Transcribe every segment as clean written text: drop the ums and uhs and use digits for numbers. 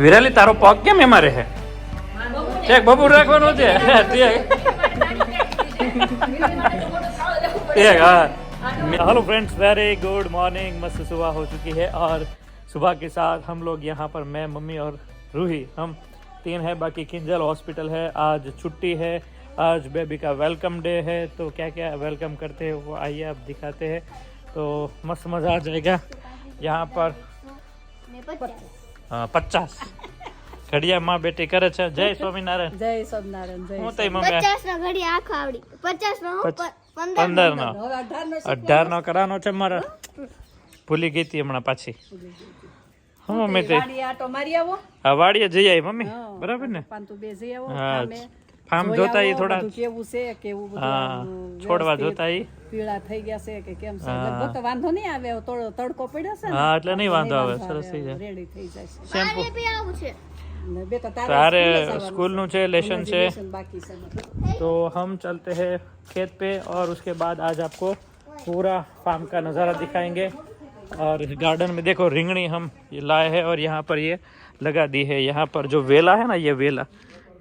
વિરાલી તારો પગ કેમ એમાં રહે? ચેક બબુ રાખવાનું છે. Hello friends, very good morning. मस्त सुबह हो चुकी है और सुबह के साथ हम लोग यहाँ पर मैं, मम्मी और रूही, हम तीन है. बाकी किंजल हॉस्पिटल है, आज छुट्टी है. आज बेबी का वेलकम डे है. तो क्या क्या वेलकम करते हैं वो आइए आप दिखाते हैं. तो मस्त मज़ा आ जाएगा यहाँ पर. 50 ઘડિયા માં બેટી કરે છે. જય સ્વામિનારાયણ. જય સ્વામિનારાયણ. હું તઈ મમ્મી 50 નો ઘડિયા આખો આવડી. 50 નો 15 નો 18 નો કરાનો છે મારે. ભૂલી ગઈ હતી હમણાં પાછી. હું મમ્મી તે આટો મારી આવો. હા વાડીએ જઈ આવી મમ્મી. બરાબર ને? પાંતુ બે જઈ આવો. હા ફાર્મ જોતા ઈ થોડા કેવું છે કેવું બધું. હા છોડવા જોતા ઈ પીળા થઈ ગયા છે કે કેમ છે. લગભગ તો વાંધો નહીં આવે. તડકો પડ્યો છે ને. હા એટલે નહીં વાંધો આવે. સરસ થઈ જાય. રેડી થઈ જાય. શેમ્પુ પી આવું છે. तारे स्कूल नु छे, लेसन छे. तो हम चलते हैं खेत पे और उसके बाद आज आपको पूरा फार्म का नज़ारा दिखाएंगे. और इस गार्डन में देखो रिंगणी हम ये लाए हैं और यहाँ पर ये लगा दी है. यहाँ पर जो वेला है ना, ये वेला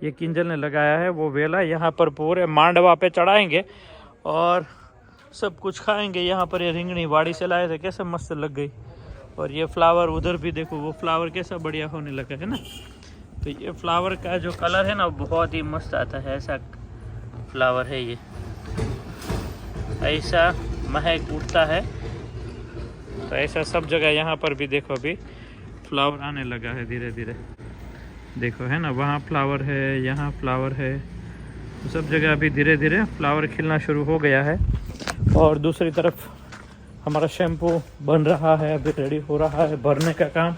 ये किंजल ने लगाया है. वो वेला यहाँ पर पूरे मांडवा पे चढ़ाएंगे और सब कुछ खाएंगे. यहाँ पर ये रिंगणी वाड़ी से लाए थे, कैसे मस्त लग गई. और ये फ्लावर उधर भी देखो, वो फ्लावर कैसा बढ़िया होने लगा है ना. तो ये फ्लावर का जो कलर है ना बहुत ही मस्त आता है. ऐसा फ्लावर है ये, ऐसा महक उठता है. तो ऐसा सब जगह यहाँ पर भी देखो अभी फ्लावर आने लगा है धीरे धीरे. देखो है ना, वहाँ फ्लावर है, यहाँ फ्लावर है. तो सब जगह अभी धीरे धीरे फ्लावर खिलना शुरू हो गया है. और दूसरी तरफ हमारा शैम्पू बन रहा है, अभी रेडी हो रहा है. भरने का काम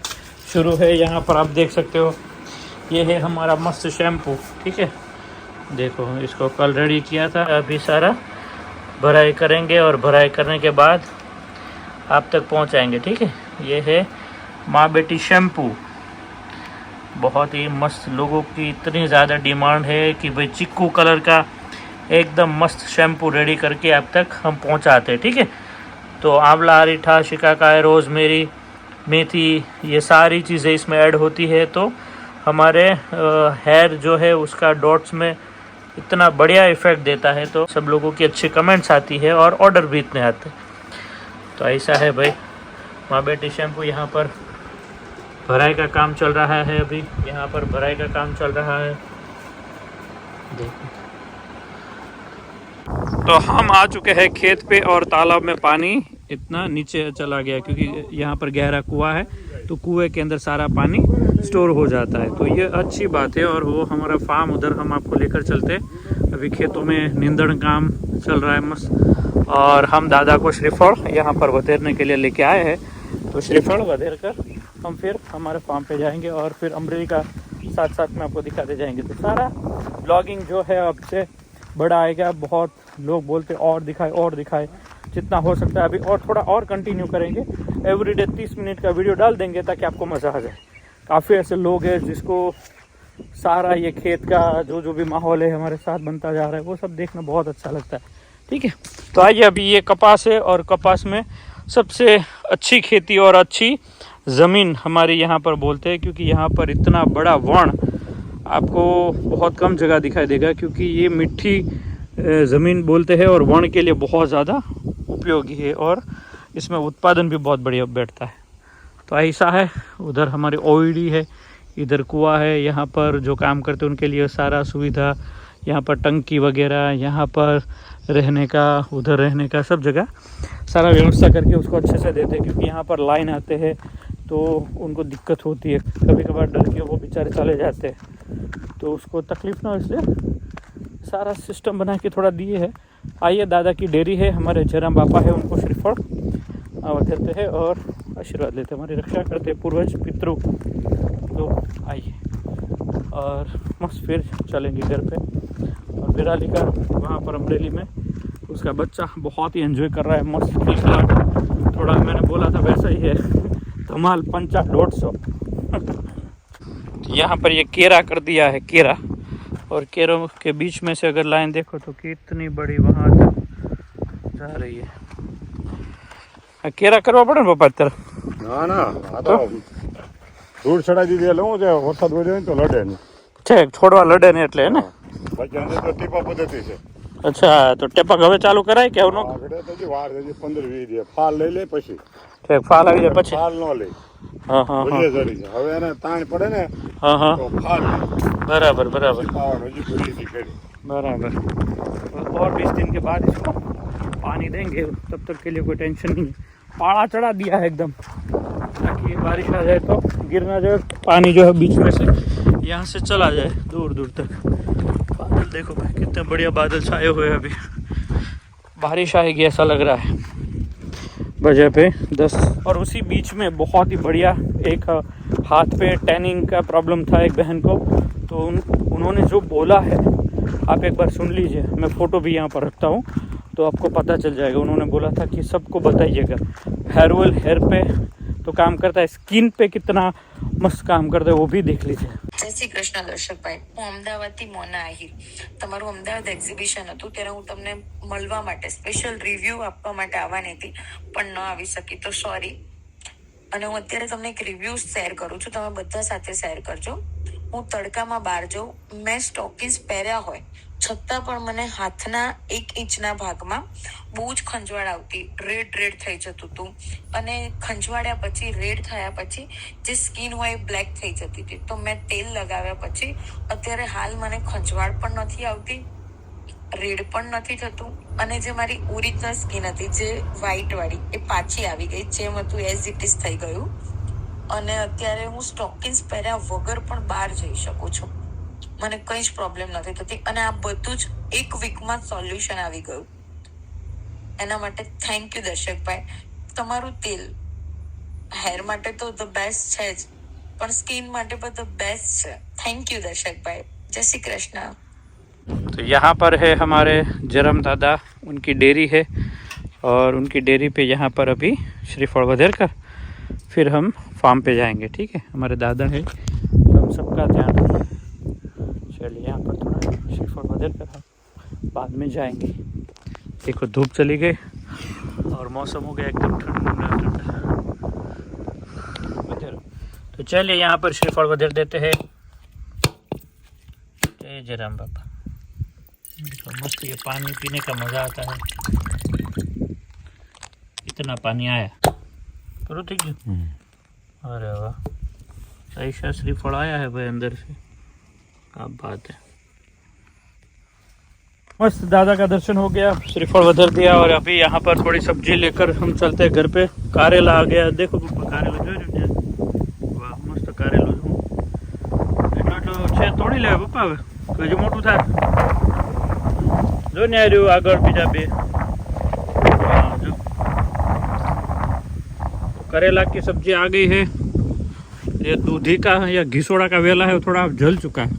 शुरू है. यहाँ पर आप देख सकते हो ये है हमारा मस्त शैम्पू. ठीक है, देखो इसको कल रेडी किया था. अभी सारा भराई करेंगे और भराई करने के बाद आप तक पहुंचाएंगे. ठीक है, ये है माँ बेटी शैम्पू. बहुत ही मस्त, लोगों की इतनी ज़्यादा डिमांड है कि भाई चिक्कू कलर का एकदम मस्त शैम्पू रेडी करके आप तक हम पहुँचाते हैं. ठीक है, तो आंवला, अरीठा, शिकाकाई, रोज़मेरी, मेथी, ये सारी चीज़ें इसमें ऐड होती है. तो हमारे हेयर जो है उसका डॉट्स में इतना बढ़िया इफ़ेक्ट देता है. तो सब लोगों की अच्छी कमेंट्स आती है और ऑर्डर भी इतने आते हैं. तो ऐसा है भाई माँ बेटी शैम्पू. यहाँ पर भराई का काम चल रहा है. अभी यहाँ पर भराई का काम चल रहा है. देखो, तो हम आ चुके हैं खेत पे और तालाब में पानी इतना नीचे चला गया क्योंकि यहाँ पर गहरा कुआं है. तो कुएं के अंदर सारा पानी स्टोर हो जाता है. तो ये अच्छी बात है. और वो हमारा फार्म उधर हम आपको लेकर चलते. अभी खेतों में निंदण काम चल रहा है मस्त. और हम दादा को श्रीफल यहाँ पर वधेरने के लिए लेके आए हैं. तो श्रीफल वधेर कर हम फिर हमारे फार्म पे जाएंगे और फिर अमरेली का साथ साथ में आपको दिखाते जाएंगे. तो सारा ब्लॉगिंग जो है अब से बड़ा आएगा. बहुत लोग बोलते और दिखाए जितना हो सकता है. अभी और थोड़ा और कंटिन्यू करेंगे. एवरीडे 30 मिनट का वीडियो डाल देंगे ताकि आपको मज़ा आ जाए. काफ़ी ऐसे लोग हैं जिसको सारा ये खेत का जो भी माहौल है हमारे साथ बनता जा रहा है वो सब देखना बहुत अच्छा लगता है. ठीक है, तो आइए. अभी ये कपास है और कपास में सबसे अच्छी खेती और अच्छी ज़मीन हमारी यहाँ पर बोलते हैं क्योंकि यहाँ पर इतना बड़ा वण आपको बहुत कम जगह दिखाई देगा क्योंकि ये मिट्टी ज़मीन बोलते हैं और वण के लिए बहुत ज़्यादा उपयोगी है और इसमें उत्पादन भी बहुत बढ़िया बैठता है. तो ऐसा है. उधर हमारी ओईडी है, इधर कुआं है. यहाँ पर जो काम करते हैं उनके लिए सारा सुविधा, यहाँ पर टंकी वगैरह, यहाँ पर रहने का, उधर रहने का, सब जगह सारा व्यवस्था करके उसको अच्छे से देते हैं क्योंकि यहाँ पर लाइन आते हैं तो उनको दिक्कत होती है. कभी कभार डर के वो बेचारे चले जाते हैं तो उसको तकलीफ़ ना हो, इसलिए सारा सिस्टम बना के थोड़ा दिए है. आइए, दादा की डेयरी है, हमारे जयराम बापा है, उनको श्रीफल वधेरते हैं और आशीर्वाद लेते हैं, हमारी रक्षा करते हैं पूर्वज पितृ. तो आइए और मस्त फिर चलेंगे घर पे. और विराली का वहाँ पर अमरेली में उसका बच्चा बहुत ही एंजॉय कर रहा है. मस्त खिलखिलाहट, थोड़ा मैंने बोला था वैसा ही है. धमाल 50-150. यहाँ पर ये केरा कर दिया है, केरा. और केरों के बीच में से अगर लाइन देखो तो कितनी बड़ी वहाँ जा रही है. केरा करवा पड़े पप्पा અત્યારે? ના ના, આ તો ધૂળ ચડાવી દીધી એટલે શું છે વરસાદ વધે ને તો લડે નહીં. છે છોડવા લડે ને એટલે હે ને. બાકી અંદર તો ટીપા પદ્ધતિ છે. અચ્છા તો ટેપક હવે ચાલુ કરાય કે હવે આગળ તો હજી વાર છે, હજી 15-20 દિવસ ફાલ લઈ લે પછી. ઠીક ફાલ આવી જાય પછી. ફાલ ન લે, હા હા વધે જરી છે. હવે એને તાણ પડે ને હા હા તો ફાલ લે. बराबर बराबर ખાવાનું હજી ભૂલી થી કરી. बराबर। और 20 दिन के बाद इसको पानी देंगे, तब तक के लिए कोई टेंशन नहीं है। पाड़ा चढ़ा दिया है एकदम ताकि बारिश आ जाए तो गिर ना जाए, पानी जो है बीच में से यहाँ से चला जाए दूर दूर तक। बादल देखो भाई कितने बढ़िया बादल छाए हुए हैं, अभी बारिश आएगी ऐसा लग रहा है। बजे पे 10 और उसी बीच में बहुत ही बढ़िया एक हाथ पे टैनिंग का प्रॉब्लम था एक बहन को, तो उन्होंने जो बोला है आप एक बार सुन लीजिए। मैं फ़ोटो भी यहाँ पर रखता हूँ तो आपको पता चल जाएगा। उन्होंने बोला था कि सबको बताइएगा हेयर ऑयल हेयर पे तो काम करता है, स्किन पे कितना मस्त काम करता है वो भी देख लीजिए। જય શ્રી કૃષ્ણ દર્શકભાઈ, હું અમદાવાદથી મોના આહિર. તમારું અમદાવાદ એક્ઝિબિશન હતું ત્યારે હું તમને મળવા માટે સ્પેશિયલ રિવ્યૂ આપવા માટે આવવાની હતી પણ ન આવી શકી, તો સોરી. અને હું અત્યારે તમને એક રિવ્યૂ શેર કરું છું, તમે બધા સાથે શેર કરજો. હું તડકામાં બહાર જાઉં, મેં સ્ટોકીઝ પહેર્યા હોય છતાં પણ મને હાથના 1 ઇંચના ભાગમાં બહુ જ ખંજવાળ આવતી, રેડ થઈ જતું હતું. અને ખંજવાળ્યા પછી રેડ થયા પછી જે સ્કિન હોય એ બ્લેક થઈ જતી હતી. તો મેં તેલ લગાવ્યા પછી અત્યારે હાલ મને ખંજવાળ પણ નથી આવતી, રેડ પણ નથી થતું. અને જે મારી ઓરિજિનલ સ્કિન હતી જે વ્હાઈટ વાળી એ પાછી આવી ગઈ, જેમ હતું એઝ ઇટ ઇઝ થઈ ગયું. અને અત્યારે હું સ્ટોકિન્સ પહેર્યા વગર પણ બહાર જઈ શકું છું, મને કંઈ જ પ્રોબ્લેમ નથી થતી. અને આ બધું જ 1 વીકમાં સોલ્યુશન આવી ગયું. એના માટે થેન્ક યુ દર્શકભાઈ. તમારું તેલ હેર માટે તો ધ બેસ્ટ છે જ, પણ સ્કિન માટે પણ ધ બેસ્ટ છે. થેન્ક યુ દર્શકભાઈ. જય શ્રી કૃષ્ણ। तो यहाँ पर है हमारे जरम दादा, उनकी डेयरी है और उनकी डेयरी पे यहाँ पर अभी श्रीफल वधेर कर फिर हम फार्म पे जाएंगे। ठीक है, हमारे दादा है तो हम सबका ध्यान रखें। चलिए यहाँ पर थोड़ा श्रीफल वधेर कर हम बाद में जाएंगे। देखो धूप चली गई और मौसम हो गया एकदम ठंडा ठंडा। तो चलिए यहाँ पर श्रीफल वधेर देते हैं। जय जयराम बाबा। देखो मस्त ये पानी पीने का मज़ा आता है, इतना पानी आया करो ठीक है। अरे वाह, ऐसा श्रीफल आया है भाई अंदर से, क्या बात है। मस्त दादा का दर्शन हो गया, श्रीफल वधर दिया और अभी यहाँ पर थोड़ी सब्जी लेकर हम चलते हैं घर पे। कारेला आ गया, देखो पप्पा कारेला जो है, वाह मस्त कारेलो છે તોડી લે પપ્પા, હવે હજુ મોટું થાય જો ને આ રહ્યું આગળ બીજા બે। जो करेला की सब्जी आ गई है। ये दूधी का या घिसोड़ा का वेला है, थोड़ा जल चुका है।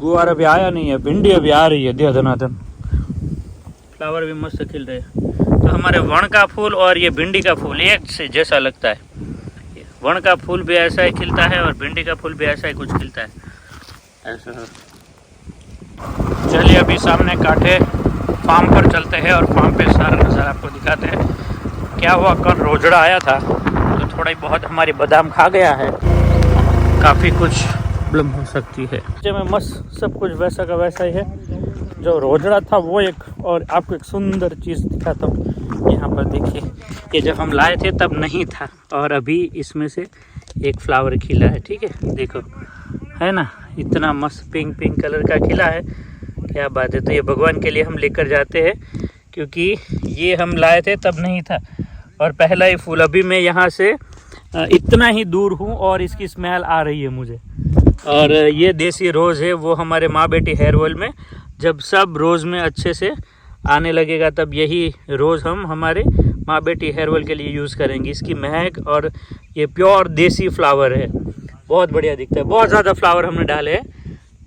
गुआर अभी आया नहीं है, भिंडी अभी आ रही है धनाधन, फ्लावर भी मस्त खिल रहे हैं। तो हमारे वण का फूल और ये भिंडी का फूल एक से जैसा लगता है। वण का फूल भी ऐसा ही खिलता है और भिंडी का फूल भी ऐसा ही कुछ खिलता है ऐसा। चलिए अभी सामने कांठे फार्म पर चलते हैं और फार्म पे सारा नज़ारा आपको दिखाते हैं। क्या हुआ, कल रोजड़ा आया था तो थोड़ा बहुत हमारी बादाम खा गया है, काफ़ी कुछ प्रॉब्लम हो सकती है। में मस्त सब कुछ वैसा का वैसा ही है, जो रोजड़ा था वो एक। और आपको एक सुंदर चीज़ दिखाता हूँ, यहाँ पर देखिए, ये जब हम लाए थे तब नहीं था और अभी इसमें से एक फ्लावर खिला है। ठीक है, देखो है ना, इतना मस्त पिंक पिंक कलर का खिला है, क्या बात है। तो ये भगवान के लिए हम लेकर जाते हैं, क्योंकि ये हम लाए थे तब नहीं था और पहला ही फूल। अभी मैं यहाँ से इतना ही दूर हूँ और इसकी स्मेल आ रही है मुझे। और ये देसी रोज़ है, वो हमारे माँ बेटी हेयर ऑयल में जब सब रोज़ में अच्छे से आने लगेगा तब यही रोज़ हम हमारे माँ बेटी हेयर ऑयल के लिए यूज़ करेंगे। इसकी महक और ये प्योर देसी फ्लावर है, बहुत बढ़िया दिखता है। बहुत ज़्यादा फ्लावर हमने डाले हैं,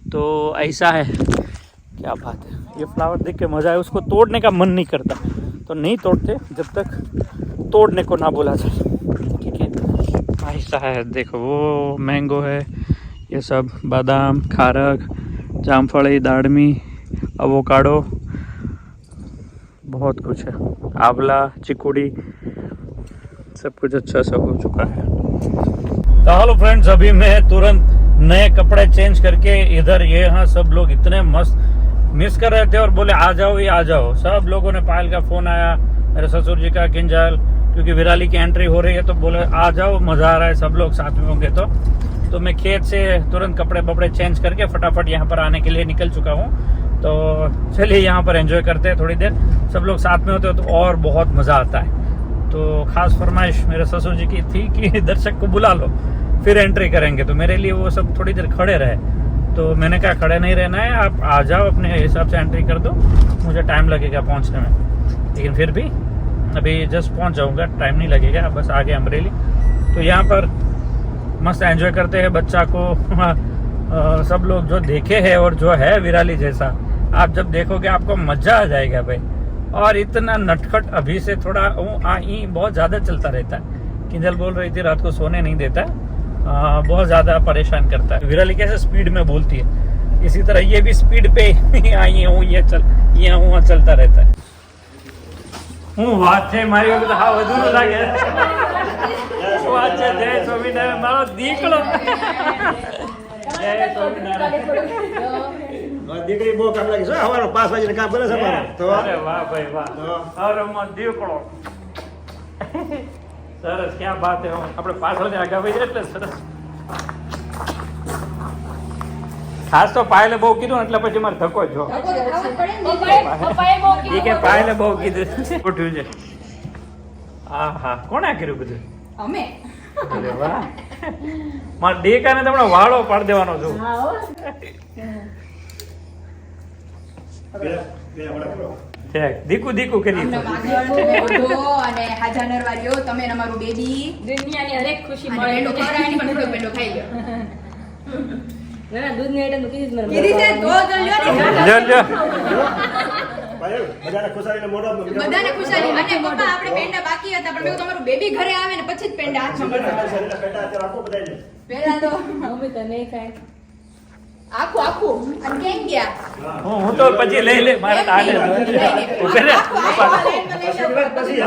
तो ऐसा है, क्या बात है। ये फ्लावर देख के मज़ा है, उसको तोड़ने का मन नहीं करता, तो नहीं तोड़ते जब तक तोड़ने को ना बोला जाए। ठीक है, ऐसा है। देखो वो मैंगो है, ये सब बादाम, खारक, जामफली, दाड़मी, अवोकाडो, बहुत कुछ है, आंवला, चिकुड़ी, सब कुछ अच्छा सा हो चुका है। तो हेलो फ्रेंड्स, अभी मैं तुरंत नए कपड़े चेंज करके इधर ये यहाँ सब लोग इतने मस्त मिस कर रहे थे और बोले आ जाओ ये आ जाओ। सब लोगों ने, पायल का फोन आया, मेरे ससुर जी का, किंजल, क्योंकि विराली की एंट्री हो रही है तो बोले आ जाओ, मजा आ रहा है, सब लोग साथ में होंगे। तो मैं खेत से तुरंत कपड़े बपड़े चेंज करके फटाफट यहाँ पर आने के लिए निकल चुका हूँ। तो चलिए यहाँ पर एंजॉय करते हैं थोड़ी देर, सब लोग साथ में होते हो तो और बहुत मजा आता है। तो खास फरमाइश मेरे ससुर जी की थी कि दर्शक को बुला लो फिर एंट्री करेंगे, तो मेरे लिए वो सब थोड़ी देर खड़े रहे। तो मैंने कहा खड़े नहीं रहना है, आप आ जाओ, अपने हिसाब से एंट्री कर दो, मुझे टाइम लगेगा पहुंचने में, लेकिन फिर भी अभी जस्ट पहुंच जाऊंगा, टाइम नहीं लगेगा, बस आगे अमरेली। तो यहाँ पर मस्त एंजॉय करते हैं। बच्चा को सब लोग जो देखे हैं और जो है विराली जैसा, आप जब देखोगे आपको मजा आ जाएगा भाई। और इतना नटखट अभी से थोड़ा बहुत ज्यादा चलता रहता है। किंजल बोल रही थी रात को सोने नहीं देता, बहुत ज्यादा परेशान करता है। विराली कैसे स्पीड में बोलती है, इसी तरह ये भी स्पीड पे आई हूँ, ये वहाँ चलता रहता है। હું વાત છે મારી વખત હા વધુ લાગે વાત છે। જય સ્વામિનારાયણ મારો દીકરો, જય સ્વામિનારાયણ। દીકરી બહુ કામ લાગી છે, સવારે 5 વાગે કામ કરે છે મારે તો। અરે વાહ ભાઈ વાહ, અરે મારો દીકરો સરસ, ક્યાં બાત હે। આપણે પાછળથી આગા ભાઈ એટલે સરસ। ખાસ તો પાયલે બહુ કીધું એટલે પછી મારે ધક્કો જો કે પાયલે બહુ કીધું ઉઠ્યું છે। હા હા, કોણે કર્યું બધું? અમે અરે વાહ, મારા દેકાને તમને વાળો પાડી દેવાનો છું। દીકુ દીકુ કરી અમને માગણ ને બધો અને હાજા નરવારીઓ, તમે ને અમારું બેબી દુનિયાની હરેક ખુશી અને મળે પેંડો ખવડાવીને પણ થોડો પેંડો ખાઈ લો। ના દૂધની આઈટમ તો કીધી જ મને કીધી છે તો જ લ્યો ને। જો જો ભાઈ બધાને ખુશાલીને મોઢા બધાને ખુશાલી। અને પપ્પા આપણે પેંડા બાકી હતા પણ મેં તમારું બેબી ઘરે આવે ને પછી જ પેંડા હાથમાં પડતા। શરીરના પેટા અત્યારે આપો બધાને પહેલા તો મમ્મી તો નહીં ખાય આખું આખું અને કેમ ગયા હું તો પછી લઈ લે, મારે તો હાલે ઉભે રે પછી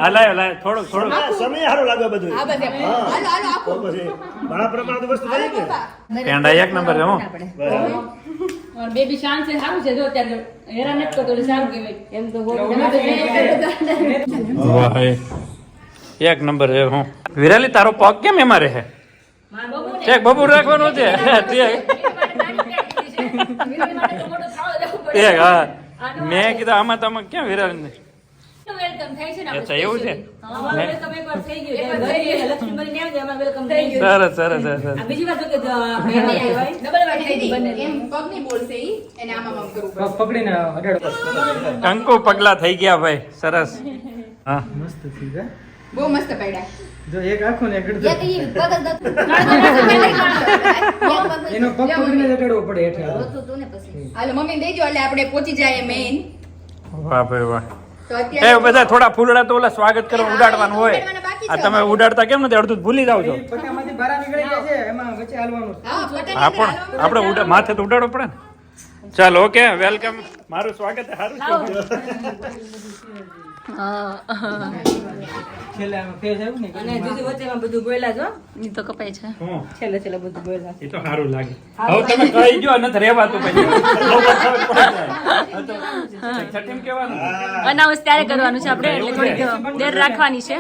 હલાય હલાય થોડુંક થોડુંક આ સમય હારો લાગે બધું આ બધે હાલો હાલો તો આખું પછી ઘણા પ્રમાણમાં તો વસ્તુ થઈ ગઈ પેંડા એક નંબર છે। હું और બેબી શાંત છે, સારું છે, જો અત્યારે હેરાન નથી કરતો એટલે સારું કહેવાય એમ તો વાહ એક નંબર છે। હું વિરાલી તારો પગ કેમ એમાં રહે છે? બબુ રાખવાનું છે તે હા, મેં કીધું આમાં તમે કેમ વિરાલી વેલકમ થાય છે ને અચ્છા એવું છે? અમારું વેલકમ એકવાર થઈ ગયું ઘરે લક્ષ્મીબેન ને આવે અમારું વેલકમ થઈ ગયું। સરસ સરસ સરસ। આ બીજી વાત તો કે ડબલ વાત થઈ ગઈ બંને એમ પગ નહીં બોલશે ઈ એને આમ આમ કરવું કંકુ પગલા થઈ ગયા ભાઈ, સરસ। હા બહુ મસ્ત પડ્યા। જો એક આખો ને એક અડધો યા તો ઈ પગ જ એનો પગ પકડીને જટાડવો પડે હેઠે હાલો મમ્મી દેજો એટલે આપણે પહોંચી જાય મેઇન। વાહ ભાઈ વાહ। તો એ અત્યારે બધા થોડા ફૂલડા તો ઓલા સ્વાગત કરવા ઉડાડવાનું હોય, આ તમે ઉડાડતા કેમ નથી? અડધું જ ભૂલી જાવ છો। પટ્ટામાંથી બહાર નીકળી જાય છે એમાં વચ્ચે હાલવાનું હા પટન હા પણ આપણે માથે તો ઉડાડવો પડે ને। ચાલો ઓકે, વેલકમ, મારું સ્વાગત છે, સારું છે। છેલ્લે આમાં ફેસ આવ્યું ને અને દીદી વચ્ચેમાં બધું બોલ્યા છો, ઈ તો કપાય છે। હું છેલ્લે છેલ્લે બધું બોલ્યા એ તો સારું લાગે। હવે તમે કહી ગયો નથી રહેવાતું પછી છઠ્ઠીમ કહેવાનું અનાઉન્સ ત્યારે કરવાનું છે આપણે, એટલે થોડીક દેર રાખવાની છે,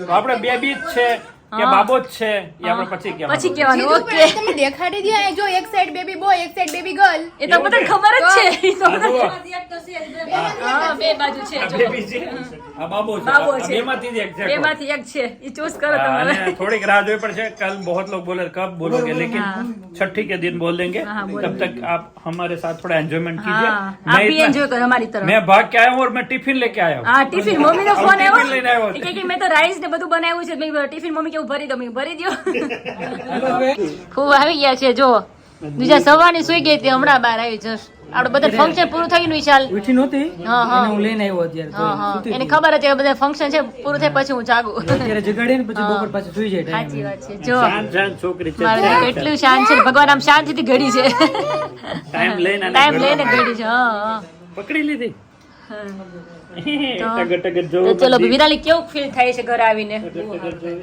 તો આપણે બેબી જ છે કે બાબો જ છે એ આપણે પછી કહેવાનું। પછી કહેવાનું। જીજુ ઓકે, પણ તમે દેખાડી દો અહીં જો એક સાઈડ બેબી બોય એક સાઈડ બેબી ગર્લ। એ તો બધાને ખબર જ છે, એ તો બધાને- જુઓ, હા બે બાજુ છે આ જો બેબી છે, આ બાબો છે, બાબો આ છે, બેમાંથી જ એક છે। બેમાંથી એક છે, એ ચૂઝ કરો हाँ, તમે। અને થોડીક राह જોવી પડશે। कल बहुत लोग बोले कब बोलोगे, लेकिन छठी के दिन बोल देंगे। हाँ, तब तक आप हमारे साथ थोड़ा एंजॉयमेंट कीजिए। हाँ, आप भी एंजॉय करो हमारी तरफ। मैं भाग के आया हूँ और मैं टिफिन लेके आया हूँ। હા ટિફિન મમ્મી નો હવે ફોન ટિફિન લઈને આવ્યો આવ્યો છે। કે મેં તો રાઈસ ને બધું બનાવ્યું છે, મેં કીધું ટિફિન મમ્મી કેવું ભરી દો, મેં ભરી દો। ખૂબ આવી ગયા છે જો, બીજા સવારની સુઈ ગઈ હતી, હમણાં બહાર આવી જસ્ટ। આપણે બધા ફંક્શન પૂરું થઈ ગયું વિશાલ। ઉઠી નહોતી હા, હા. એને હું લઈને આવ્યો અત્યારે તો હા હા, સૂતી એને હતી. ખબર હતી કે બધા ફંક્શન છે પૂરું થાય પછી હું જાગું। અત્યારે જગાડીએ ને પછી બપોર પાછું સુઈ જાય સાચી time. વાત છે જો, શાંત શાંત છોકરી છે, મારું તો કેટલું શાંત છે, ભગવાન આમ શાંતિથી ઘડી છે, ટાઈમ લઈને આને ટાઈમ ઘડવા લઈને માંગે. ઘડી છે। હા હા પકડી લીધી। તો ચલો વિરાલી કેવું ફીલ થાય છે ઘર આવીને?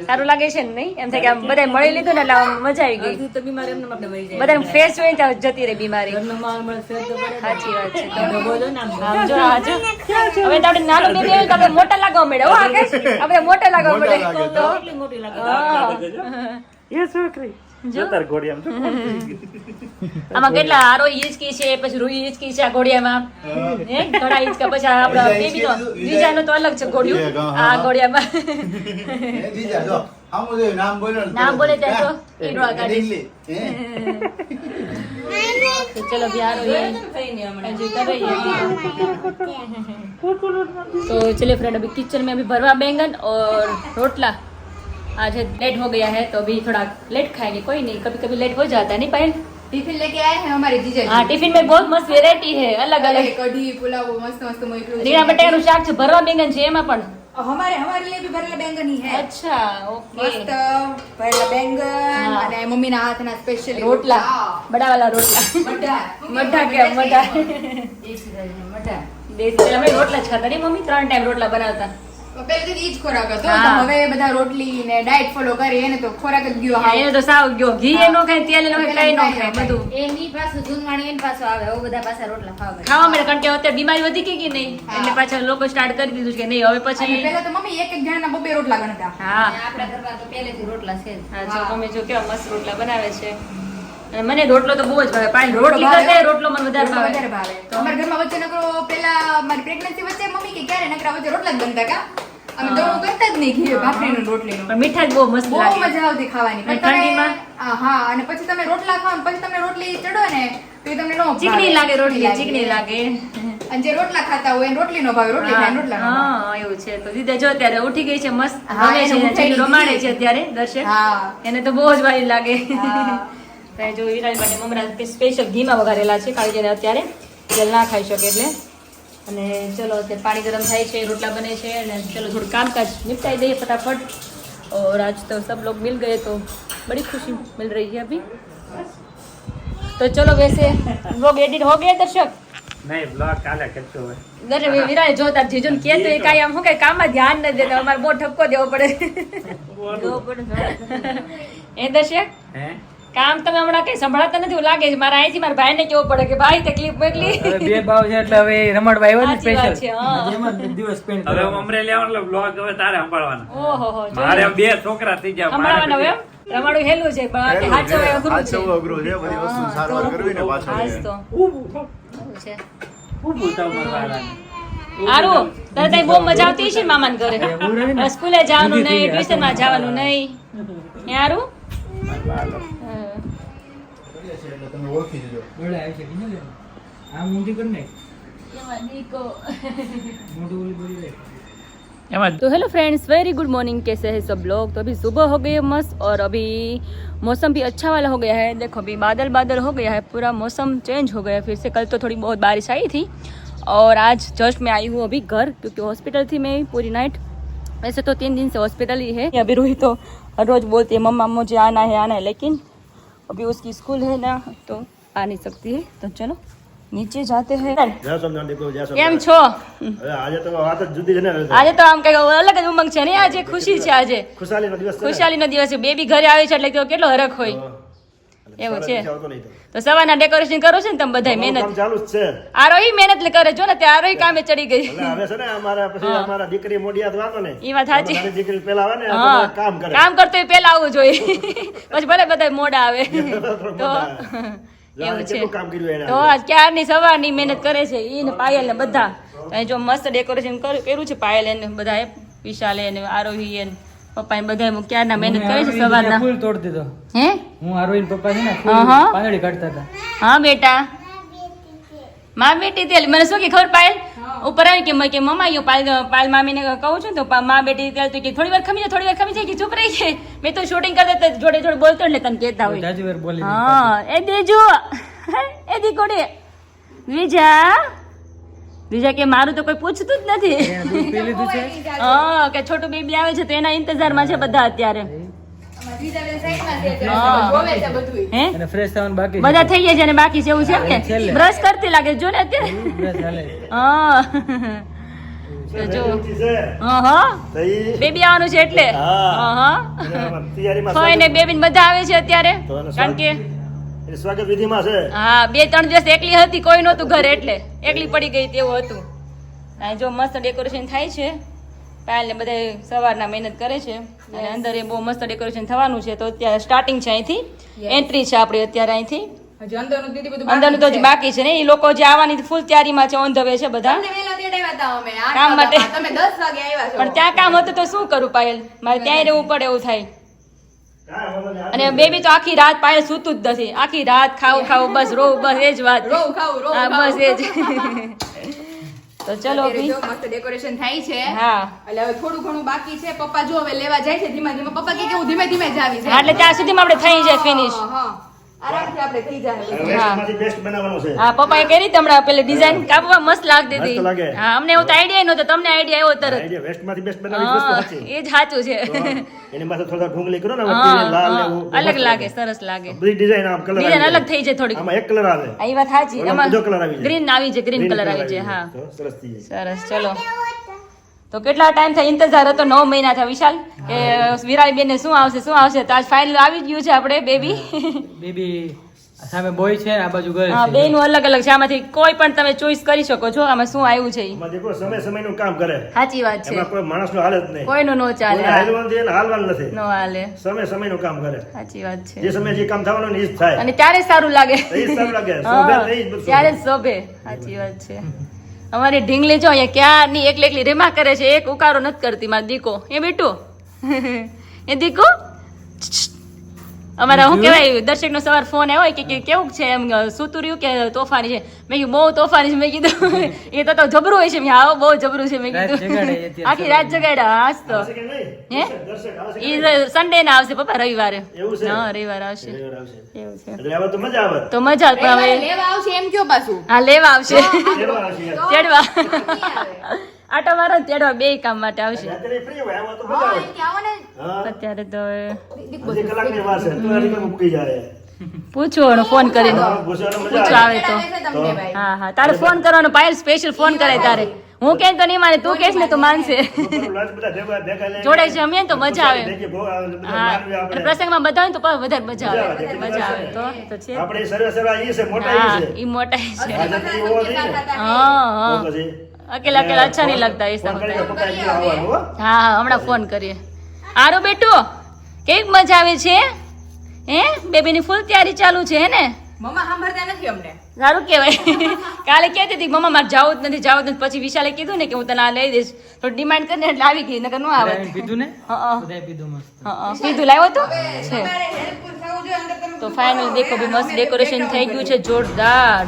સારું લાગે છે ને? નહીં એમ થાય કે આમ બધા મળી લીધું ને એટલે આમ મજા આવી ગઈ. તો બીમારી એમને આપણે મરી જાય. બધા ફ્રેશ હોય ત્યાં જતી રહી બીમારી. ઘરનો માહોલ મળે ફેર તો પડે. સાચી વાત છે. તો બોલો ને આમ. આમ જો હાજો હવે તો આપણે નાનું બેબી આવ્યું તો આપણે મોટા લાગવા મળે. હો આકાશ આપણે મોટા લાગવા મળે તો કેટલી મોટી લાગે. એ છોકરી જો તાર ઘોડી આમ જો આમાં કેટલા આરો હિંચકી છે, પછી રૂઈ હિંચકી છે આ ઘોડિયામાં. હે ઘણા હિંચકા, પછી આપડા બેબી નો બીજાનો તો અલગ છે ઘોડિયું આ ઘોડિયામાં. નામ બોલે ત્યાં તો ઈડો કાઢી. તો ચલો બિહારો ये हजी कर रही है. तो चलिए फ्रेंड अभी किचन में अभी भरवा बैंगन और रोटला. आज लेट हो गया है तो अभी थोड़ा लेट खाएंगे. कोई नहीं, कभी कभी लेट हो जाता है नहीं पायल? टिफिन लेके आए हैं हमारे जीजा जी. हाँ टिफिन में बहुत मस्त वेरायटी है, अलग अलग. कढ़ी पुलाव मस्त मस्त मोकल्યું છે. રીંગણા બટાકાનું શાક છે, ભરવા બેંગન છે એમાં પણ. हमारे हमारे लिए भी भरेला बैंगन ही है. અચ્છા ઓકે. मस्त भरेला बैंगन हाँ. અને મમ્મીના હાથના સ્પેશિયલી રોટલા, બડાવાલા રોટલા. મઠ્ઠા કે મઠ્ઠા મઠા. દેશી અમે રોટલા જ ખાતા નહીં મમ્મી, 3 ટાઈમ રોટલા બનાવતા. પહેલેથી ઈ જ ખોરાક હતો. હા. તો હવે બધા રોટલી ને ડાયટ ફોલો કરી એને તો ખોરાક જ ગયો હા, એને તો સાવ ગયો. ઘી એ નો ખાય, તેલ એ નો ખાય, કઈ નો ખાય બધું. એની પાછું જૂનવાણી એની પાછું આવે. હવે બધા પાછા રોટલા ખાવા ખાવા મળે કારણ કે અત્યારે બીમારી વધી ગઈ કે નહીં, એટલે પાછા લોકો સ્ટાર્ટ કરી દીધું છે કે નહીં હવે પછી. પહેલા તો મમ્મી એક એક જણાના બબે રોટલા ગણતા. હા આપણા ઘરમાં તો પહેલેથી રોટલા છે જ. હા જો મમ્મી જો કેવા મસ્ત રોટલા બનાવે છે. અને મને રોટલો તો બહુ જ ભાવે. પાણી રોટલી કરતા રોટલો મને વધારે ભાવે. વધારે ભાવે. તો અમારા ઘરમાં વચ્ચે નકરો પેલા મારી પ્રેગ્નન્સી વચ્ચે મમ્મી કે ક્યારે નકરા વચ્ચે રોટલા જ બનતા કા. અમે દોડું કરતા જ નહીં ઘી ભાખરીનું રોટલીનું. પણ મીઠા જ બહુ મસ્ત બહુ લાગે. મજા આવતી ખાવાની. પણ ઠંડીમાં? હા અને પછી તમે રોટલા ખાઓ ને પછી તમે રોટલી ચડો ને તો એ તમને નો ભાવે. ચીકણી લાગે રોટલી, ચીકણી લાગે. અને જે રોટલા ખાતા હોય એને રોટલી નો ભાવે, રોટલી ખાય ને રોટલા નો ભાવે. હા એવું છે. તો દીદા જો અત્યારે ઉઠી ગઈ છે મસ્ત. હા, રમે એને છે, ઉઠાડી ચીકણી રમાડે દીધી. છે અત્યારે દર્શક. હા. એને તો બહુ જ વારી લાગે. હા. તો જો વિરાજ માટે મમરા સ્પેશિયલ ઘીમાં વઘારેલા છે, કારણ કે એને અત્યારે તેલ ના ખાઈ શકે એટલે. અને ચલો અત્યારે પાણી ગરમ થાય છે, રોટલા બને છે અને ચલો થોડું કામકાજ નિપટાઈ દઈએ ફટાફટ. और आज तो सब लोग मिल गए तो बड़ी खुशी मिल रही है अभी. तो चलो वैसे व्लॉग एडिट हो गया दर्शक? નહીં બ્લોગ કાલે કરશો હવે. દર્શક વિરાજ જો તાર જીજુન કે તો એ કાંઈ આમ શું કઈ કામમાં ધ્યાન ન દેતા, અમારે બહુ ઠપકો દેવો પડે. એ દર્શક હે કામ તમે હમણાં કઈ સંભળાતા નથી એવું લાગે છે. મારા અહીંથી મારા ભાઈને કેવું પડે કે ભાઈ તકલીફ મોકલી. હવે બે ભાવ છે એટલે હવે રમડવા આવ્યો ને સાચી વાત છે, સ્પેશિયલ હા. એમાં દિવસ સ્પેન્ડ હવે હું અમરેલી આવું એટલે બ્લોગ હવે તારે સંભાળવાનો. ઓહો હો મારે 2 છોકરા થઈ ગયા. હમણાં હવે રમાડું હેલું છે પણ હાથ જવાય અઘરું છે. અઘરું છે બધી વસ્તુ સારવાર કરવી ને હાસ પાછળ તો એવું છે. ખૂબ ઉતાવ મારવાના. હારું તને તઈ બહુ મજા આવતી છે ને મામાને ઘરે? સ્કૂલે જવાનું નહીં, ટ્યુશનમાં જવાનું નહીં. હે હારું? હા. તમે ઓળખી જજો. બોલે આવી શકે ને આ ઊંધી કરી નાખ મોઢું ઓલી બોલી લે. એમાં तो hello friends, very good morning. कैसे हैं सब लोग? तो अभी सुबह हो गई है मस्त और अभी मौसम भी अच्छा वाला हो गया है. देखो अभी बादल बादल हो गया है, पूरा मौसम चेंज हो गया है फिर से. कल तो थोड़ी बहुत बारिश आई थी और आज जस्ट मैं आई हूँ अभी घर, क्योंकि हॉस्पिटल थी मैं पूरी नाइट. वैसे तो 3 दिन से हॉस्पिटल ही है. अभी रूही तो हर रोज़ बोलती है मम्मा मुझे आना है, लेकिन अभी उसकी स्कूल है ना तो आ नहीं सकती है. तो चलो नीचे जाते हैं. જય સોમનાથ દીકરો, જય સોમનાથ. કેમ છો? હવે આજે તો વાત જ જુદી છે ને. આજે તો આમ કઈ અલગ જ ઉમંગ છે ને, આજે ખુશી છે. આજે ખુશાલીનો દિવસ છે ને. ખુશાલીનો દિવસ છે. બેબી ઘરે આવે છે એટલે તો કેટલો હરખ હોય. એવું છે. આવતો નહીં તો. તો સવારના ડેકોરેશન કરો છો ને તમે બધા કામ મહેનત. ચાલુ જ છે. આરોહી મહેનત કરે જો ને તે આરોહી કામે ચડી ગઈ. એટલે હવે છે ને અમારા દીકરી મોઢિયાત વાતો ને. ઈ વાત સાચી. મારી દીકરી પેલા આવે ને આ હા બધા કામ કરે. કામ કરતો પેલા આવવું જોઈએ. પછી ભલે બધા મોડા આવે તો એવું છે. કેટલું કામ કર્યું એને તો આજ ક્યારની સવારની મહેનત કરે છે ઈ ને પાયલ ને બધા. અહીં જો મસ્ત ડેકોરેશન કર્યું છે પાયલ એને બધા, વિશાલે ને આરોહી ને પપ્પા બધા ક્યારના મહેનત કરે છે સવારના. ફૂલ તોડ દીધો. હે હું આરોહીન પપ્પા છે ને હા, ફૂલ હા. પાંદડી કાઢતા હતા. હા બેટા, માં બેટી તેલ મને શું કે ખબર પાયલ ઉપર આવી કે મમ્મા યો પાયલ મામીને કહું છું તો માં બેટી તેલ તો કે થોડી વાર ખમી જાય કે ચૂપ રહી છે. મેં તો શૂટિંગ કરતા જોડે જોડે બોલતો એટલે તને કહેતા હોય. જાજી વાર બોલી હા એ દેજો એ દીકોડે બીજા કે મારું તો કોઈ પૂછતું જ નથી. દૂધ પી લીધું છે. હા કે છોટું બેબી આવે છે તો એના ઇંતજારમાં છે બધા અત્યારે. બીજા સાઈડમાં છે હા. જોવે છે બધું હે અને ફ્રેશ થવાનું બાકી બધા થઈ ગયા છે અને બાકી છે એવું છે એમ ને છેલ્લે. બ્રશ કરતી લાગે જો ને અત્યારે બ્રશ હાલે હા તો જો છે હા તો ઈ બેબી આવવાનું છે એટલે હા. હા તૈયારીમાં ફોઈ ને બેબી ને બધા આવે છે અત્યારે તો એનો કારણ કે એની સ્વાગત વિધિમાં છે હા 2-3 દિવસ એકલી હતી કોઈ નહોતું ઘરે એટલે એકલી પડી ગઈ તેવું હતું આ જો મસ્ત ડેકોરેશન થાય છે પાયલ ને બધા સવારના મહેનત કરે છે અને અંદર એ બહુ મસ્ત ડેકોરેશન થવાનું છે તો અત્યારે સ્ટાર્ટિંગ છે અહીંથી એન્ટ્રી છે આપણી અત્યારે અહીંથી હજી અંદરનું દીદી બધું અંદરનું તો હજી બાકી છે ને એ લોકો જે આવવાની ફૂલ તૈયારીમાં છે ઓન ધ વે છે બધા તમને વહેલા તેડાવ્યા હતા અમે 8 કામ માટે. વાગ્યા. તમે 10 વાગે આવ્યા છો પણ ત્યાં કામ હતું તો શું કરું પાયલ મારે ત્યાંય રહેવું પડે એવું થાય અને બેબી તો આખી રાત પાયલ સૂતું જ નથી આખી રાત ખાવું બસ રોવું બસ એ જ વાત રોવ ખાવું હા બસ એ જ તો ચલો અત્યારે ભી જો મસ્ત ડેકોરેશન થાય છે હા એટલે હવે થોડું ઘણું બાકી છે પપ્પા જો હવે લેવા જાય છે ધીમે ધીમે પપ્પા કે હું ધીમે ધીમે જ આવી હા, એટલે ત્યાં સુધીમાં આપણે થઈ જાય ફિનિશ હા આરામથી આપણે થઈ જાય વેસ્ટમાંથી બેસ્ટ બનાવવાનું છે હા પપ્પાએ કરી હતી હમણાં પેલી ડિઝાઇન કાપવા મસ્ત લાગતી મસ્ત હતી લાગે. હા અમને એવું તો આઈડિયા નહોતો તમને આઈડિયા આવ્યો તરત આઈડિયા વેસ્ટમાંથી બેસ્ટ બનાવવાની વસ્તુ હા સાચી એ જ સાચું છે એની માથે થોડા ઢુંગળી કરો ને હા, વચ્ચે લાલ ને હા, એવું અલગ મસ્ત લાગે સરસ લાગે બધી ડિઝાઇન આમ કલર ડિઝાઇન અલગ થઈ જાય થોડીક આમાં એક કલર આવે આ ઈ વાત સાચી ઓલો એમાં બીજો colour આવી જાય. ગ્રીન આવી છે ગ્રીન કલર આવી છે હા તો સરસ થઈ જાય સરસ ચલો તો કેટલા ટાઈમ થાય ઇંતજાર હતો 9 મહિના થયા વિશાલ કે વિરાળી બેન શું આવશે તો આજ ફાઇનલ આવી જ ગયું છે આપણે બેબી બેબી સામે બોય છે આ બાજુ ગર્લ હા છે બે નું અલગ અલગ છે આમાંથી કોઈ પણ તમે ચોઈસ કરી શકો છો આમાં શું આવ્યું છે ઈ. એમાં દેખો સમયનું કામ કરે સાચી વાત છે એમાં કોઈ માણસનો હાલ જ નહીં કોઈનું નો ચાલે કોઈને હાલવાનું છે ને હાલવાનું નથી નો હાલે સમયનું કામ કરે સાચી વાત છે જે સમય જે કામ થવાનું ને એ જ થાય અને ત્યારે જ સારું લાગે તો એ જ સારું લાગે હા, શોભે તો એ જ બધું ત્યારે જ શોભે સાચી વાત છે અમારી ઢીંગલી જો અહીંયા ક્યારની એકલી રેમા કરે છે એક ઉકારો નથી કરતી મારા દીકો એ બેટું એ દીકો અમારા શું કહેવાય દર્શક નો સવાર ફોન આવ્યો કે કેવું છે એમ સૂતું રહ્યું કે તોફાની છે મેં કીધું બહુ તોફાની છે મેં કીધું એ તો જબરું હોય છે મેં હા બહુ જબરું છે મેં રાત કીધું જગાડે અત્યારે આખી રાત જગાડ્યા હાસ તો આવશે કે નહીં? હે દર્શક આવશે કે ઈ સન્ડે ના આવશે પપ્પા રવિવારે એવું છે? હા રવિવારે આવશે નહીં? આવશે. એવું છે એટલે હવે તો મજા આવે તો મજા પણ હવે લેવા આવશે એમ કયો પાછું હા લેવા આવશે લેવા આવશે યાર. તેડવા નહીં આવે. આટો મારો ને તેડવા બે કામ માટે આવશે અત્યારે free હોય, આમાં તો મજા હા આવે. અહીંથી આવો ને હા. અત્યારે તો હવે હજી કલાકની વાર છે તો હજી કોઈ મૂકી જાય પૂછો ફોન કરીને હા, પૂછવાનો મજા પૂછો આવે. આવે તો આવે છે તમને ભાઈ હા હા તારે ફોન કરવાનો પાયલ સ્પેશિયલ ફોન કરે તારે હું કેમ તો નહીં માને તું કહેશ ને તો માનશે બપોરનું lunch બધા ભેગા લઈને જોડે જમીએ ને તો મજા આવે ભેગી બધા હા માનવી અને આપણે. પ્રસંગમાં બધા હોય ને તો પાછું વધારે મજા આવે મજા આવે. મજા આવે તો છે આપણે સર્વે સર્વા ઈ છે મોટા હા ઈ છે ઈ મોટા છે આજે તો ઈ હોવો જોઈએ ને. હા તો હા પછી અકેલા અકેલા અચ્છા નહીં લગતા એ ફોન કરીને સમય પપ્પા એકલા આવવાનું, હો. હા હા હમણાં ફોન કરીએ આરો બેટુ કેવી મજા આવે છે હે બેબીની ફૂલ તૈયારી ચાલુ છે હે ને મમ્મા સાંભળતા નથી અમને સારું કહેવાય કાલે કહેતી હતી મમ્મા મારે જાવું જ નથી પછી વિશાલે કીધું ને કે હું તને આ લઈ દઈશ તો ડિમાન્ડ કરીને એટલે આવી ગઈ નકર ન આવે બધાએ પીધું ને હા બધાએ પીધું મસ્ત કીધું લાવ્યો તો છે તમારે હેલ્પફુલ થવું જોઈએ અંદર તમે તો ફાઇનલ દેખો બી મસ્ત ડેકોરેશન થઈ ગયું છે જોરદાર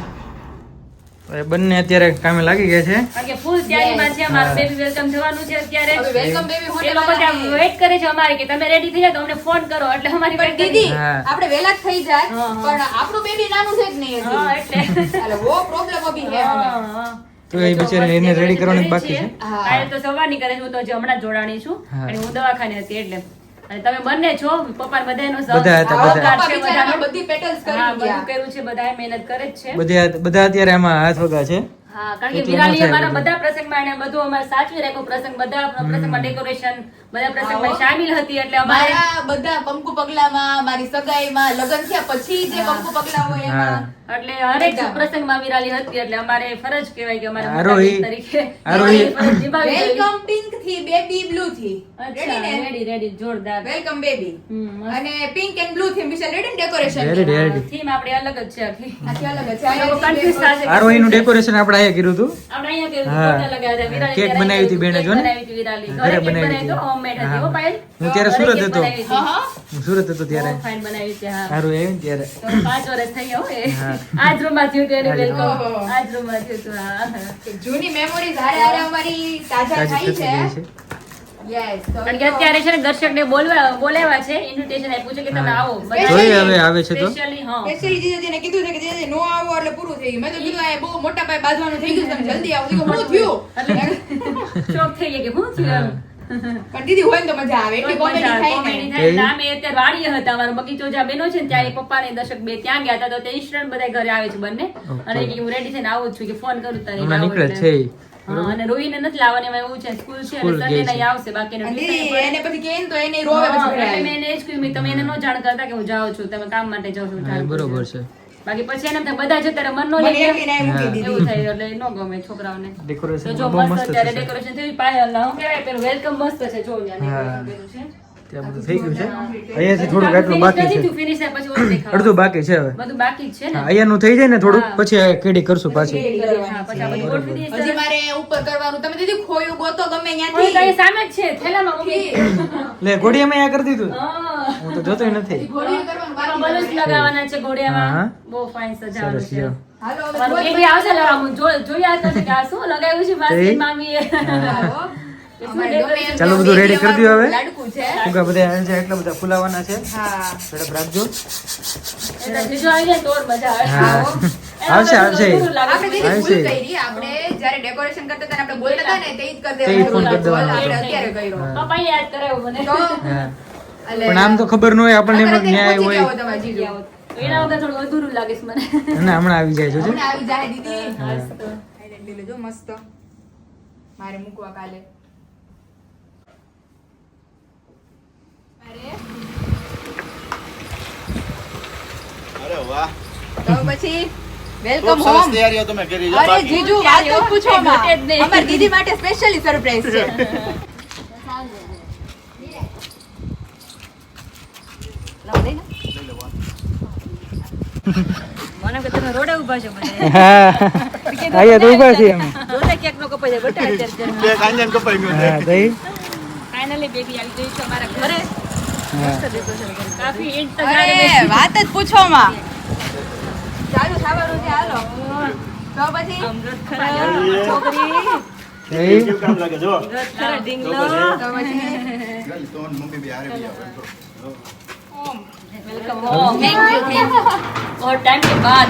હવે બંને અત્યારે કામે લાગી ગયા છે કારણ કે ફૂલ તૈયારીમાં છે અમારું બેબી વેલકમ થવાનું છે અત્યારે હવે વેલકમ બેબી એ હોટલ લોકો ત્યાં વેઇટ કરે છે અમારે કે તમે રેડી થઈ જાઓ તો અમને ફોન કરો એટલે અમારી પણ દીદી હા. આપણે વેલા જ થઈ જાય હા, હા. પણ આપણું બેબી નાનું છે જ નહીં હજી. હા એટલે એટલે વો પ્રોબ્લેમ અભી હે હમે. તો એ બિચારીને એને ready કરવાનું જ બાકી છે. હા. કાલે તો સવારની કરે છે હું તો હજી હમણાં જ જોડાણી છું હા. અને હું દવાખાને હતી એટલે અને તમે બંને છો પપ્પા બધાનો બધા હતા, હા, બધા. પપ્પા બિચારા બધી પેટર્ન્સ હા કરી બધું ગયા કર્યું છે બધાએ મહેનત કરે જ છે બધા અત્યારે આમાં હાથ વગા છે હા કારણ કે એટલું વિરાલી ન થાય અમારા બધું. બધા પ્રસંગમાં એને બધું અમારે સાચવી રાખ્યું બધા પ્રસંગમાં ડેકોરેશન બધા પ્રસંગમાં શામિલ હતી એટલે અમારે મારા બધા કંકુ પગલામાં મારી સગાઈમાં લગ્ન થયા પછી જે કંકુ પગલા હોય એમાં એટલે હરેક પ્રસંગમાં વિરાલી હતી એટલે અમારે ફરજ કહેવાય કે અમારે આરોહી. મોટા તરીકે આરોહી. ફરજ નિભાવવી જોઈએ. વેલકમ પિંક થી બેબી બ્લુ થી અચ્છા રેડી ને રેડી જોરદાર વેલકમ બેબી હમ, અને પિંક એન્ડ બ્લુ થી Vishal ready decoration ready ready theme આપણે અલગ જ છે આખી આખી અલગ છે એ લોકો confuse થશે કે આરોહીનું ડેકોરેશન આપણે અહીંયા કર્યું હતું આપણે અહીંયા કર્યું, હા. ફોટા લગાવ્યા હતા. વિરાલી કેક ત્યારે બનાવી હતી બેને કેક જો ને? બનાવી હતી વિરાલી. ઘરે ઘરે કેક બનાવી બનાવી હતી. હતી, homemade હતી. હા. હો પાયલ? હું ત્યારે ઘરે સુરત કેક હતો. બનાવી હતી. હું સુરત હતો ત્યારે બહુ fine બનાવી છે, હા. સારું આવ્યું ને ત્યારે તો 5 વર્ષ થઈ ગયા હો એ. હા. આજ રૂમમાં થયું હતું એનું આજ welcome. ઓહો. આજ રૂમમાં થયું હતું, હા, હા. જૂની મેમોરીઝ હારે હારે અમારી તાજા તાજી થાય થતી જાય છે છે યસ કારણ કે અત્યારે છે ને દર્શકને બોલાવ્યા છે, invitation આપ્યું છે કે તમે હા. આવો. જોઈએ હવે આવે છે તો. Specially, હા. સ્પેશિયલી જીજાજીને કીધું છે કે જીજાજી નો આવો એટલે પૂરું થઈ ગયું મેં તો કીધું આ બહુ મોટા પાયે બાંધવાનું થઈ ગયું છે તમે જલ્દી આવો તો કે હું થયું શોક થઈ ગયા કે શું થયું એમ. પણ દીદી હોય ને તો મજા આવે એટલી કોમેડી થાય કોમેડી ને થાય. અમે અત્યારે વાડીએ હતા, અમારો બગીચો જ્યાં બેનો છે ને ત્યાં એ પપ્પા ને દશક બે ત્યાં ગયા હતા, તો તે ઇન્સ્ટન્ટ બધા ઘરે આવે છે બંને. અને કે હું રેડી થઈને આવું જ છું, કે ફોન કરું તારે હમણાં આવો નીકળે એટલે. છે ઈ. હા, અને રોહિને નથી લાવવાની, એમાં એવું છે સ્કૂલ છે સ્કૂલ એટલે ગઈ સન્ડે છે. નહીં આવશે, બાકી એનો અને tuition દીદી પડે. એને પછી કહે ને તો એને રોવે પછી ઘરે એટલે આવે. મેં એને એ જ કહ્યું, મેં તમે એને ન જાણ કરતા કે હું જાઉં છું, તમે કામ માટે જાઓ છો, હા, જાણ બરોબર કરજો. છે. બાકી પછી એને એમ થાય બધા છે ત્યારે મન નો મને લઈ એકલી ને મૂકી દીધી. એવું થાય એટલે ન ગમે છોકરાઓને. Decoration તો જો બહુ મસ્ત મસ્ત અત્યારે છે. ડેકોરેશન થયું, પાયલ હું કહેવાય પેલું વેલકમ મસ્ત છે, જો અહીંયા હા. decoration કર્યું છે. ત્યાં બધું થઈ ગયું છે. અહીંયાથી થોડુંક આટલું બાકી છે. ફિનિશ થાય પછી ઓલું દેખાવાનું. અડધું બાકી છે હવે. બધું બાકી જ છે ને. હા, અહીંયાનું થઈ જાય ને થોડુંક, હા. પછી આ કેડી કરશું પાછી. હા, પછી આ બધું ગોઠવી દઈએ હજી સરસ. મારે ઉપર કરવાનું તમે દીદી ખોયું ગોતો ગમે ઓલું તો અહીં ત્યાંથી સામે જ છે થેલામાં મમ્મી. લે ઘોડિયામાં આ કરી દીધું. હા. હું તો જોતોય નથી. ઘોડીયું કરવાનું આમાં બાકી બલૂન્સ લગાવવાના છે હા. ઘોડિયામાં. બહુ ફાઇન સજાવવાનું સરસ છે. લ્યો. હાલો હવે મારું જોઈ બેબી આવશે ને, હું જોયા હતા કે આ શું લગાવ્યું છે માસી મામીએ. આવો. અમારે ગમે એમ ચાલો, તો બધું ready બેબી કરી દ્યો હવે. અમારું લાડકું છે ફુગ્ગા બધા આવે છે, એટલા બધા ફુલાવાના છે. હા ઝડપ રાખજો. એટલે બીજું આવી જાય તો ઓર મજા આવે. હા. એના આવશે, કરતાં આવશે. અધૂરું લાગે આપણે છે. દીદી આવશે. ભૂલ કરી આપણે જ્યારે ડેકોરેશન કરતા હતા ને આપણે બોલતા હતા ને તે જ કરી તે જ ફોન કરી દેવાનું દેવાનો. આપણે અત્યારે કર્યો પપ્પાએ યાદ કરાવ્યો મને. તો હા. એટલે પણ આમ તો ખબર ન હોય આપણને, એમ જ અત્યારે ન્યાય પહોંચી ગયા હોય. હો તમારા જીજુ. તો એના વગર થોડું અધૂરું લાગે છે મને. ના, હમણાં આવી જાય જોજો. હમણાં આવી જાય દીદી હા. આઈલેન્ડ લેજો મસ્ત મારે મૂકવા કાલે અરે વાહ તો પછી વેલકમ ખૂબ સરસ હોમ તૈયારીઓ તમે કરી છે અરે બાકી. જીજુ વાત તો પૂછો માં ઘટે જ નહીં. અમારી દીદી માટે સ્પેશિયલી સરપ્રાઈઝ છે મને કે તમે રોડે ઊભા છો બધા. હા. અહીંયા તો ઊભા છીએ અમે. રોડે કેક નો કપાઈ જાય બટા અત્યારે. બે કાંજન કપાઈ ગયું છે. હા, દહીં. ફાઇનલી બેબી આવી ગઈ છે અમારા ઘરે. હા. કાફી ઇંતજાર અરે બેસી. વાત જ પૂછો માં ચાલુ થવાનું છે હાલો તો પછી અમૃત ખરા છોકરી. દહીં. કેવું કામ લાગે જો અમૃત ખરા ઢીંગલો. તો પછી ગઈ તો મમ્મી બી હારે બી આવે તો. Welcome home. Thank you. और टाइम के बाद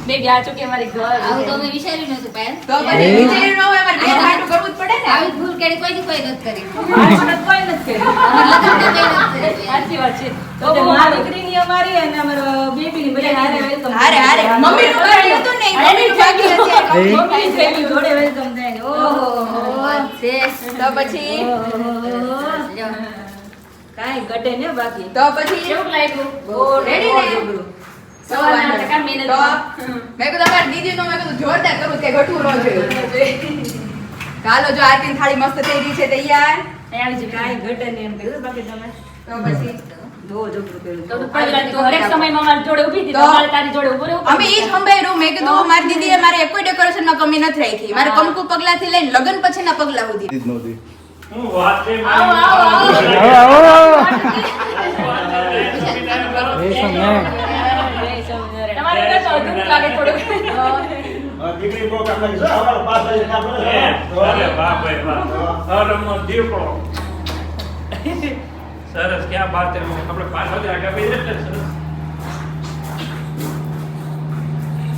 બેબી આ ચૂકી અમારી ઘર. આવું તો અમે વિચાર્યું નતું પાયલ. તો પછી વિચાર્યું ન હોય અમારે બેન હાટું કરવું જ પડે ને આવી ભૂલ કેડી કોઈથી કોઈ નથી કરી. મારી મદદ કોઈ નથી કરી. અમારા લગ્ન તો કોઈ નથી કરી. સાચી વાત છે. તો તે મારી દીકરીની અમારી અને અમારો બેબીની બધા હારે વેલકમ. હારે હારે મમ્મી નું બાકી હતું ને મમ્મી નું બાકી હતું દહીં. મમ્મી બેબી જોડે વેલકમ થાય. ઓહો. તો પછી કાંઈ ઘટે ને બાકી. તો પછી કેવું લાગ્યું? રેડી ને સવારના ટકા મહેનત. તો મેં કીધું અમારી દીદી નો મેં કીધું જોરદાર કરવું કે ઘટવું ન જોઈએ ચાલો જો આરતી થાળી મસ્ત થઈ ગઈ છે તૈયાર અહીં આવી જાય. કાંઈ ઘટે નહીં એમ કીધું. બાકી તમે તો પછી બહુ જબરું કર્યું. તો પહેલા તો હરેક સમયમાં મારી જોડે ઊભી હતી. તો તો મારે તારી જોડે ઊભું રહેવું અમે ઈ જ સંભાળ્યું મેં કીધું મારી દીદીએ મારે કોઈ ડેકોરેશન માં કમી નથી રાખી મારે કંકુ પગલા થી લઈને લગ્ન પછીના પગલા સુધી દીદ નહોતી. હું વાત છે આવો, આવો, આવો. આવો, આવો. રેશમ ને. તમારે ઘરે તો અધૂરું લાગે થોડું. દીકરી બહુ કામ લાગે છે અમારા પાસ થઈ કામ કરે અરે વાહ ભાઈ વાહ અરે મો દીપડો સરસ ક્યાં બાત છે આપણે પાછળ જ આગળ બેસી એટલે સરસ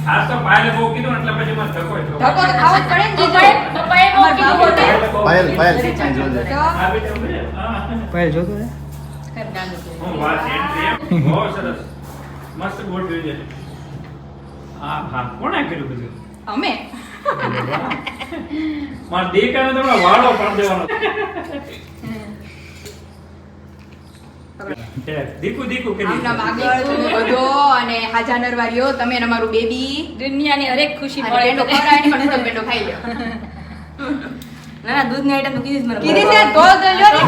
ખાસ તો પાયલે બહુ કીધું એટલે પછી મને ધક્કો થયો ધક્કો તો ખાવો જ પડે ને જીજુ. પપ્પાએ બહુ કીધું હોતે. પાયલ પાયલ સાંજ જોજે. તો આ બેટા ઉભી રહે. હા. પાયલ જોતો રે. હું વાત એન્ટ્રી બહુ સરસ મસ્ત ગોઠવ્યું છે હા હા કોણે કર્યું બધું અમે મારા દેખાને તો વાળો પાડ દેવાનો દીકુ દીકુ કરી આમના આગળ તમે બધો અને હાજા નરવારીઓ તમે અને અમારું બેબી દુનિયાની હરેક ખુશી અને મળે પેંડો ખવડાવે ને પણ થોડો પેંડો ખાઈ લ્યો ના ના દૂધની આઈટમ તો કીધી જ મને. કીધી છે તો લ્યો ને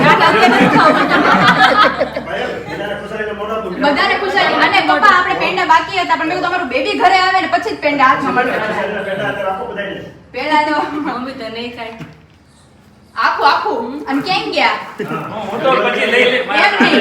ભાઈ બધાને ખુશાલીને મોઢા પર બધાને ખુશાલી અને પપ્પા આપણે પેંડા બાકી હતા પણ મેં કીધું તમારું બેબી ઘરે આવે ને પછી જ પેંડા હાથમાં મળશે ખુશાલીને પેટા અત્યારે આપો બધાને પેલા તો મમ્મી તો નહીં ખાય. આખું આખું અને કેમ ગયા હું તો પછી લઈ લે એમ નહીં